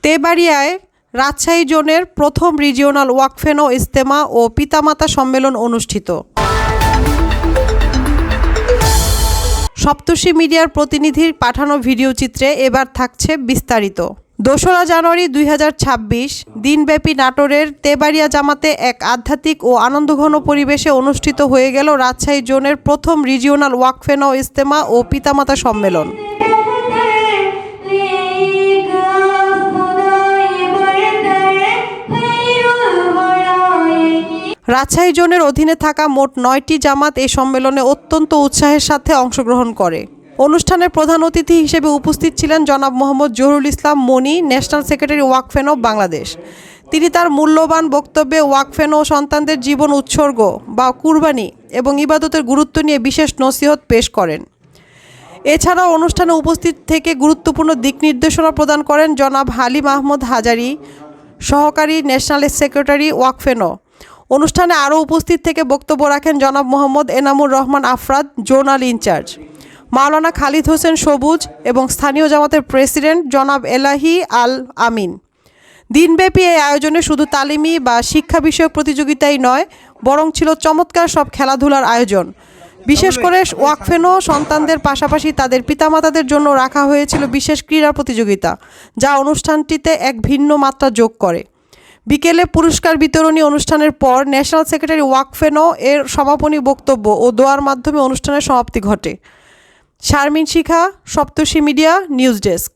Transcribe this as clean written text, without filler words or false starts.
তেবাড়িয়ায় রাজশাহী জোনের প্রথম রিজিওনাল ওয়াকফেনো ইজতেমা ও পিতামাতা সম্মেলন অনুষ্ঠিত। সপ্তর্ষি মিডিয়ার প্রতিনিধির পাঠানো ভিডিও চিত্রে এবার থাকছে বিস্তারিত। ২রা জানুয়ারি ২০২৬ দিনব্যাপী নাটোরের তেবাড়িয়া জামাতে এক আধ্যাত্মিক ও আনন্দঘন পরিবেশে অনুষ্ঠিত হয়ে গেল রাজশাহী জোনের প্রথম রিজিওনাল ওয়াকফেনো ইজতেমা ও পিতামাতা সম্মেলন। রাজশাহী জোনের অধীনে থাকা মোট ৯টি জামাত এই সম্মেলনে অত্যন্ত উৎসাহের সাথে অংশগ্রহণ করে। অনুষ্ঠানের প্রধান অতিথি হিসেবে উপস্থিত ছিলেন জনাব মোহাম্মদ জহুরুল ইসলাম মনি, ন্যাশনাল সেক্রেটারি ওয়াকফেনো বাংলাদেশ। তিনি তার মূল্যবান বক্তব্যে ওয়াকফেনো সন্তানদের জীবন উৎসর্গ বা কুরবানি এবং ইবাদতের গুরুত্ব নিয়ে বিশেষ নসিহত পেশ করেন। এছাড়াও অনুষ্ঠানে উপস্থিত থেকে গুরুত্বপূর্ণ দিক নির্দেশনা প্রদান করেন জনাব হালিম আহমদ হাজারি, সহকারী ন্যাশনাল সেক্রেটারি ওয়াকফেনো। অনুষ্ঠানে আরও উপস্থিত থেকে বক্তব্য রাখেন জনাব মোহাম্মদ এনামুর রহমান আফরাদ, জোনাল ইনচার্জ, মাওলানা খালিদ হোসেন সবুজ এবং স্থানীয় জামাতের প্রেসিডেন্ট জনাব এলাহি আল আমিন। দিনব্যাপী এই আয়োজনে শুধু তালিমি বা শিক্ষা বিষয়ক প্রতিযোগিতাই নয়, বরং ছিল চমৎকার সব খেলাধুলার আয়োজন। বিশেষ করে ওয়াকফেনো সন্তানদের পাশাপাশি তাদের পিতামাতাদের জন্য রাখা হয়েছিল বিশেষ ক্রীড়া প্রতিযোগিতা, যা অনুষ্ঠানটিতে এক ভিন্ন মাত্রা যোগ করে। বিকেলে পুরস্কার বিতরণী অনুষ্ঠানের পর ন্যাশনাল সেক্রেটারি ওয়াকফেনো এর সমাপনী বক্তব্য ও দোয়ার মাধ্যমে অনুষ্ঠানের সমাপ্তি ঘটে। শারমিন শিখা, সপ্তর্ষি মিডিয়া, নিউজ ডেস্ক।